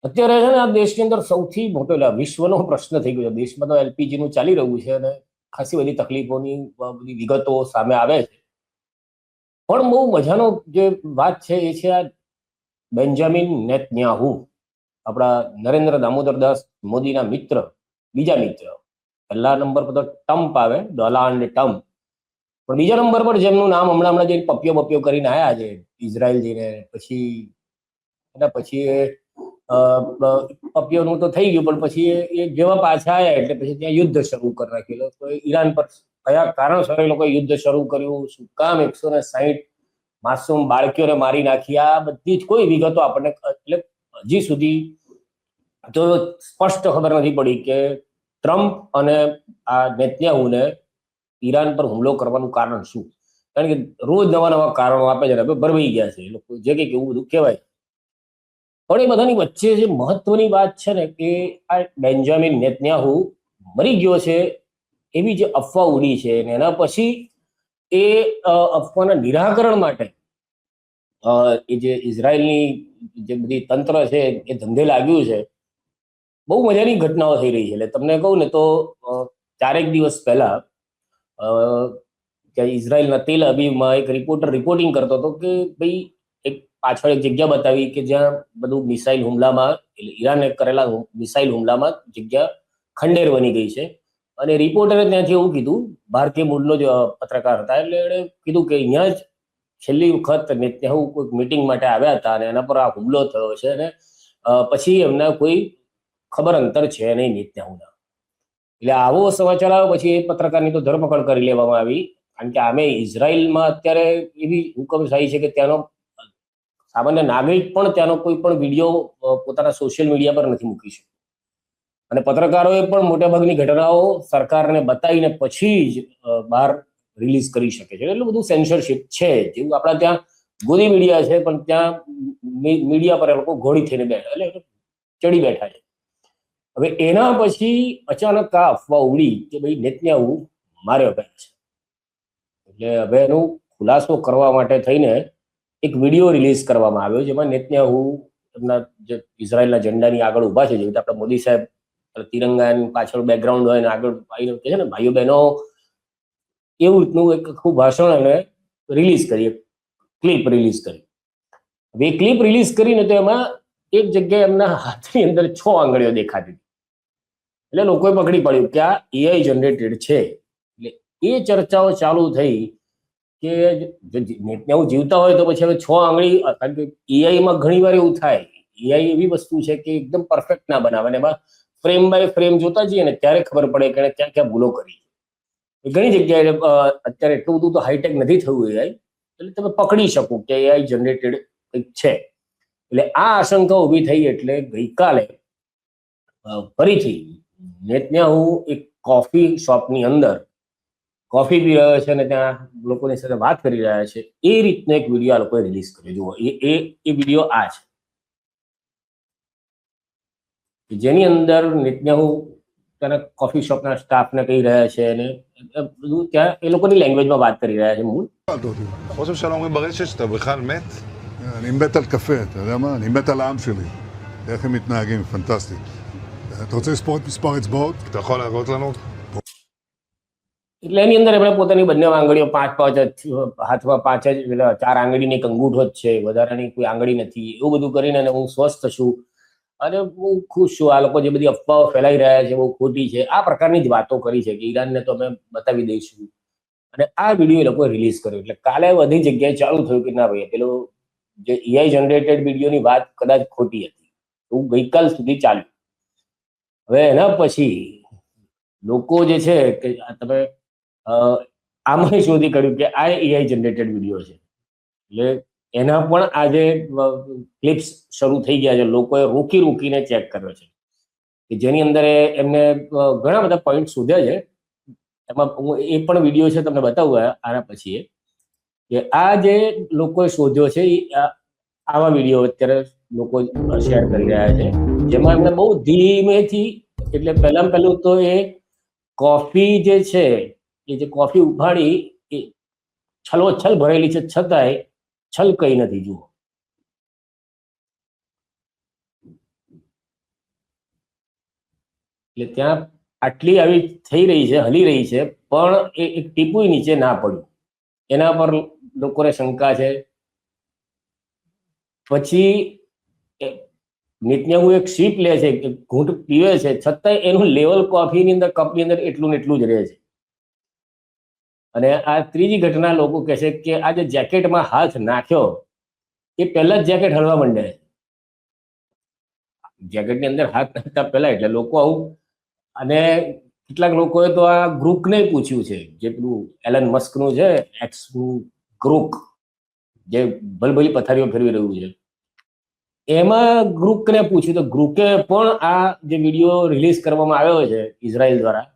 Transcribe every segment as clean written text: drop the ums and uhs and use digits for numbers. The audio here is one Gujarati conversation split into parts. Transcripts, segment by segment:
અત્યારે છે ને આ દેશની અંદર સૌથી મોટો એટલે વિશ્વનો પ્રશ્ન થઈ ગયો છે. દેશમાં તો એલપીજી નું ચાલી રહ્યું છે અને ખાસી બધી તકલીફોની બધી વિગતો સામે આવે છે. પણ બહુ મજાનો જે વાત છે એ છે આ બેન્જામિન નેતન્યાહુ, આપણા નરેન્દ્ર દામોદરદાસ મોદીના મિત્ર, બીજા મિત્ર. પહેલા નંબર પર તો ટ્રમ્પ આવે, ડોનાલ્ડ ટ્રમ્પ. પણ બીજા નંબર પર જેમનું નામ હમણાં હમણાં જે પપ્યો બપ્યો કરીને આવ્યા છે ઇઝરાયલ જઈને, પછી એના પછી પપ્યોનું તો થઈ ગયું, પણ પછી એ જેવા પાછા આવ્યા એટલે પછી ત્યાં યુદ્ધ શરૂ કરી નાખેલું. તો ઈરાન પર કયા કારણસર એ લોકોએ યુદ્ધ શરૂ કર્યું, શું કામ 160 માસૂમ બાળકીઓને મારી નાખી, આ બધી જ કોઈ વિગતો આપણને એટલે હજી સુધી તો સ્પષ્ટ ખબર નથી પડી કે ટ્રમ્પ અને આ નેતન્યાહુને ઈરાન પર હુમલો કરવાનું કારણ શું. કારણ કે રોજ નવા નવા કારણો આપે છે, હવે ભરવાઈ ગયા છે એ લોકો જે કંઈક એવું બધું કહેવાય. પણ એ બધાની વચ્ચે જે મહત્વની વાત છે ને કે આ બેન્જામિન નેતન્યાહુ મરી ગયો છે એવી જે અફવા ઉડી છે, અને એના પછી એ અફવાના નિરાકરણ માટે એ જે ઇઝરાયલની જે બધી તંત્ર છે એ ધંધે લાગ્યું છે. બહુ મજાની ઘટનાઓ થઈ રહી છે. એટલે તમને કહું ને તો 4 દિવસ પહેલા ત્યાં ઇઝરાયલના તેલ અવીવમાં એક રિપોર્ટર રિપોર્ટિંગ કરતો હતો કે ભાઈ એક પાછળ એક જગ્યા બતાવી કે જ્યાં બધું મિસાઇલ હુમલામાં એટલે ઈરાને કરેલા મિસાઇલ હુમલામાં જગ્યા ખંડેર બની ગઈ છે. અને રિપોર્ટરે ત્યાંથી એવું કીધું, ભારતીય મૂળનો જ પત્રકાર હતા, એટલે એણે કીધું કે અહીંયા જ છેલ્લી વખત નેતન્યાહુ કોઈ મિટિંગ માટે આવ્યા હતા અને એના પર આ હુમલો થયો છે. અને પછી એમના કોઈ ખબર અંતર છે નહીં નેતન્યાહુના. એટલે આવો સમાચાર આવ્યો પછી એ પત્રકારની તો ધરપકડ કરી લેવામાં આવી. કારણ કે આમે ઇઝરાયલમાં અત્યારે એવી હુકમશાહી છે કે ત્યાંનો સામાન્ય નાગરિક પણ ત્યાંનો કોઈ પણ વિડીયો પોતાના સોશિયલ મીડિયા પર નથી મૂકી શકતો. અને પત્રકારોએ પણ મોટાભાગની ઘટનાઓ સરકારને બતાવીને પછી જ બહાર રિલીઝ કરી શકે છે. એટલું બધું સેન્સરશિપ છે. જેવું આપણા ત્યાં ગોદી મીડિયા છે, પણ ત્યાં મીડિયા પર એ લોકો ઘોડી થઈને બેઠા, એટલે ચડી બેઠા છે. હવે એના પછી અચાનક આ અફવા ઉડી કે ભાઈ નેતન્યાહુ માર્યો ગયો છે. એટલે હવે એનું ખુલાસો કરવા માટે થઈને એક વિડીયો રિલીઝ કરવામાં આવ્યો, જેમાં નેતન્યાહુ એમના જે ઇઝરાયલના ઝંડાની આગળ ઊભા છે, જેવી રીતે આપણે મોદી સાહેબ તિરંગાની પાછળ બેકગ્રાઉન્ડ હોય ને આગળ કે છે ને ભાઈઓ બહેનો, એવું રીતનું એક આખું ભાષણ એને રિલીઝ કરી, ક્લિપ રિલીઝ કરી. હવે એ ક્લિપ રિલીઝ કરીને તો એમાં એક જગ્યાએ એમના હાથની અંદર 6 આંગળીઓ દેખાતી હતી. એટલે લોકોએ પકડી પડ્યું કે આ એઆઈ જનરેટેડ છે. એટલે એ ચર્ચાઓ ચાલુ થઈ કે નેતન્યાહુ જીવતા હોય તો પછી હવે 6 આંગળી, કારણ કે એઆઈમાં ઘણી વાર એવું થાય, એઆઈ એવી વસ્તુ છે કે એકદમ પરફેક્ટ ના બનાવે, એમાં ફ્રેમ બાય ફ્રેમ જોતા જઈએ ને ત્યારે ખબર પડે કે ક્યાં ક્યાં ભૂલો કરી. ઘણી જગ્યાએ અત્યારે એટલું બધું તો હાઈટેક નથી થયું એઆઈ, એટલે તમે પકડી શકો કે એઆઈ જનરેટેડ કંઈક છે. એટલે આ આશંકા ઊભી થઈ એટલે ગઈકાલે ફરીથી નેતન્યાહુ એક કોફી શોપની અંદર કોફી પી રહ્યો છે અને ત્યાં લોકોની સાથે વાત કરી રહ્યા છે. એ રીતનો એક વિડીયો આ લોકોએ રિલીઝ કર્યો. જુઓ, એ વિડીયો આ છે, જેની અંદર નેતન્યાહુ તેના કોફી શોપના સ્ટાફને કહી રહ્યા છે અને બધું ત્યાં એ લોકોની લેંગ્વેજમાં વાત કરી રહ્યા છે. મૂળ ראש הממשלה אומרים ברשת שאתה בכלל מת? אני מת על קפה, אתה יודע מה? אני מת על העם שלי. איך הם מתנהגים, פנטסטי. אתה רוצה לספור את מספר אצבעות? אתה יכול להראות לנו? એટલે એની અંદર એમણે પોતાની બંને આંગળીઓ 5 જ હાથમાં 5 જ, એટલે 4 આંગળીની એક અંગૂઠો જ છે, વધારાની કોઈ આંગળી નથી, એવું બધું કરીને અને હું સ્વસ્થ છું અને હું ખુશ છું, આ લોકો જે બધી અફવાઓ ફેલાઈ રહ્યા છે બહુ ખોટી છે, આ પ્રકારની જ વાતો કરી છે કે ઈરાનને તો અમે બતાવી દઈશું. અને આ વિડીયો એ લોકોએ રિલીઝ કર્યો. એટલે કાલે બધી જગ્યાએ ચાલુ થયું કે ના ભાઈ, પેલો જે એઆઈ જનરેટેડ વિડીયોની વાત કદાચ ખોટી હતી, એવું ગઈકાલ સુધી ચાલ્યું. હવે એના પછી લોકો જે છે કે તમે આમાં શોધી કાઢ્યું કે આ એઆઈ જનરેટેડ વિડીયો છે. એટલે એના પણ આજે ક્લિપ્સ શરૂ થઈ ગયા છે. લોકોએ રોકીને ચેક કર્યો છે કે જેની અંદર એમને ઘણા બધા પોઈન્ટ શોધ્યા છે. એમાં હું એ પણ વિડીયો છે તમને બતાવું આના પછી, કે આ જે લોકોએ શોધ્યો છે આવા વિડીયો અત્યારે લોકો શેર કરી રહ્યા છે, જેમાં એમને બહુ ધીમેથી, એટલે પહેલું તો એ કોફી જે છે, એ જે કોફી ઉફાળી એ છલોછલ ભરેલી છે, છતાંય છલ કઈ નથી. જુઓ, એટલે ત્યાં આટલી આવી થઈ રહી છે, હલી રહી છે, પણ એ એક ટીપુય નીચે ના પડ્યું. એના પર લોકોને શંકા છે. પછી નેતન્યાહુ એક સીપ લે છે, ઘૂંટ પીવે છે, છતાંય એનું લેવલ કોફીની અંદર કપની અંદર એટલું ને એટલું જ રહે છે. અને આ ત્રીજી ઘટના લોકો કહે છે કે આ જે જેકેટમાં હાથ નાખ્યો એ પહેલા જ જેકેટ હલવા માંડે. જેકેટની અંદર હાથ નાખતા પહેલા એટલે લોકો આવું. અને કેટલાક લોકોએ તો આ ગ્રુકને પૂછ્યું છે, જે પેલું એલન મસ્કનું છે, એક્સ ગ્રુક, જે ભલભલી પથારીઓ ફેરવી રહ્યું છે, એમાં ગ્રુકને પૂછ્યું તો ગ્રુકે પણ આ જે વિડીયો રિલીઝ કરવામાં આવ્યો છે ઇઝરાયલ દ્વારા,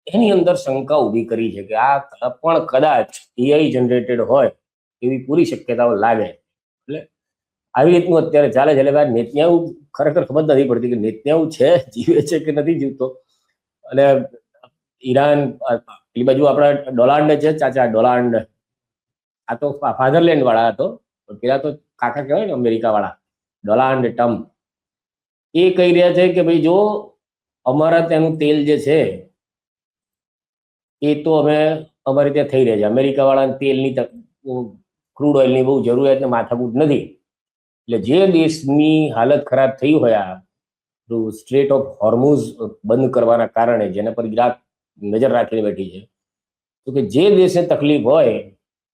એની અંદર શંકા ઊભી કરી છે કે આ પણ કદાચ એઆઈ જનરેટેડ હોય એવી પૂરી શક્યતાઓ લાગે. એટલે આવી રીતનું અત્યારે ચાલે છે. એટલે નેતન્યાહુ ખરેખર ખબર નથી પડતી કે નેતન્યાહુ છે, જીવે છે કે નથી જીવતો. અને ઈરાન, એ બાજુ આપણા ડોનાલ્ડ છે, ચાચા ડોનાલ્ડ, આ તો ફાધરલેન્ડ વાળા હતો, પેલા તો કાકા કહેવાય ને અમેરિકા વાળા, ડોનાલ્ડ ટ્રમ્પ, એ કહી રહ્યા છે કે ભાઈ જો અમારા ત્યાંનું તેલ જે છે એ તો અમે અમારે ત્યાં થઈ રહ્યા છે, અમેરિકા વાળા તેલની ક્રૂડ ઓઇલની બહુ જરૂરિયાત ને માથાકૂટ નથી. એટલે જે દેશની હાલત ખરાબ થઈ હોય, આ સ્ટ્રેટ ઓફ હોર્મુઝ બંધ કરવાના કારણે, જેના પર ઈરાક નજર રાખીને બેઠી છે, તો કે જે દેશને તકલીફ હોય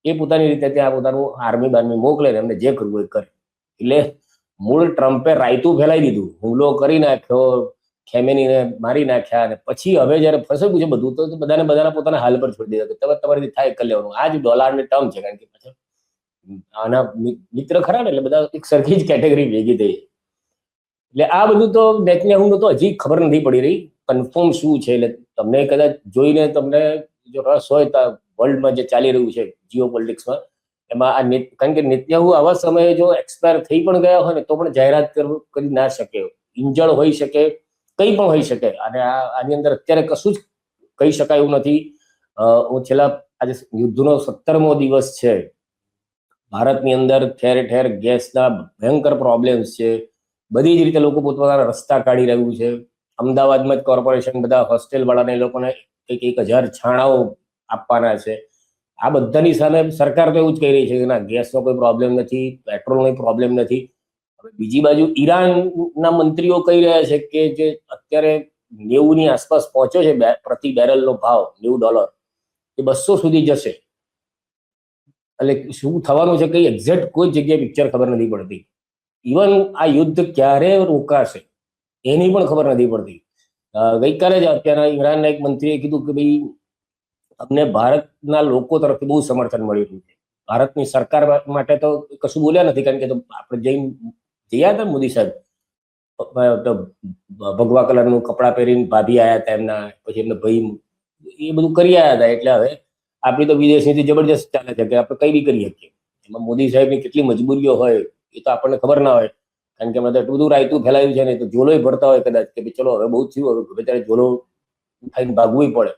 એ પોતાની રીતે ત્યાં પોતાનું આર્મી બાર્મી મોકલે ને એમને જે કરવું એ કરે. એટલે મૂળ ટ્રમ્પે રાયતું ફેલાઈ દીધું, હુમલો કરી નાખ્યો, ખેમેનીને મારી નાખ્યા, અને પછી હવે જયારે ફસાયું છે બધું, તો બધાના પોતાના હાલ પર છોડી દીધા કે તમે તમારી થાય કરી લેવાનું. આ જ ડોનાલ્ડ ટ્રમ્પ છે, કારણ કે પછી આના મિત્ર ખરા ને, એટલે બધા એક સરખી જ કેટેગરી ભેગી થઈ. એટલે આ બધું તો નેતન્યાહુનું તો હજી ખબર નથી પડી રહી કન્ફર્મ શું છે. એટલે તમને કદાચ જોઈને તમને જો રસ હોય તો વર્લ્ડમાં જે ચાલી રહ્યું છે જીઓ પોલિટિક્સમાં, એમાં આ કારણ કે નેતન્યાહુ આવા સમયે જો એક્સપાયર થઈ પણ ગયા હોય ને તો પણ જાહેરાત કરી ના શકે, ઇન્જર્ડ હોઈ શકે, કંઈ પણ હોઈ શકે. અને આની અંદર અત્યારે કશું જ કહી શકાય એવું નથી. હું છેલ્લા આજે યુદ્ધનો 17મો દિવસ છે, ભારતની અંદર ઠેર ઠેર ગેસના ભયંકર પ્રોબ્લેમ્સ છે, બધી જ રીતે લોકો પોતપોતાના રસ્તા કાઢી રહ્યું છે. અમદાવાદમાં જ કોર્પોરેશન બધા હોસ્ટેલ વાળાને એ લોકોને કંઈક 1000 છાણાઓ આપવાના છે. આ બધાની સામે સરકાર તો એવું જ કહી રહી છે કે ના, ગેસનો કોઈ પ્રોબ્લેમ નથી, પેટ્રોલનો પ્રોબ્લેમ નથી. હવે બીજી બાજુ ઈરાનના મંત્રીઓ કહી રહ્યા છે કે જે અત્યારે 90ની આસપાસ પહોંચ્યો છે પ્રતિ બેરલનો ભાવ, $90, એ 200 સુધી જશે. એટલે શું થવાનું છે કઈ એક્ઝેક્ટ કોઈ જગ્યાએ પિક્ચર ખબર નથી પડતી. ઇવન આ યુદ્ધ ક્યારે રોકાશે એની પણ ખબર નથી પડતી. ગઈકાલે જ અત્યારના ઈરાનના એક મંત્રીએ કીધું કે ભાઈ અમને ભારતના લોકો તરફથી બહુ સમર્થન મળી રહ્યું છે. ભારતની સરકાર માટે તો કશું બોલ્યા નથી, કારણ કે તો આપણે જયા હતા મોદી સાહેબ, ભગવા કલરનું કપડાં પહેરીને ભાભી આવ્યા હતા એમના, પછી એમને ભાઈ, એ બધું કરી આવ્યા હતા. એટલે હવે આપણી તો વિદેશ નીતિ જબરજસ્ત ચાલે છે કે આપણે કઈ બી કરી શકીએ. એમાં મોદી સાહેબની કેટલી મજબૂરીઓ હોય એ તો આપણને ખબર ના હોય, કારણ કે એમણે તો એટલું બધું રાયતું ફેલાયું છે ને, તો જોલોય ભરતા હોય કદાચ કે ચલો હવે બહુ થયું, હવે ત્યારે જોલો ઉઠાઈને ભાગવું પડે.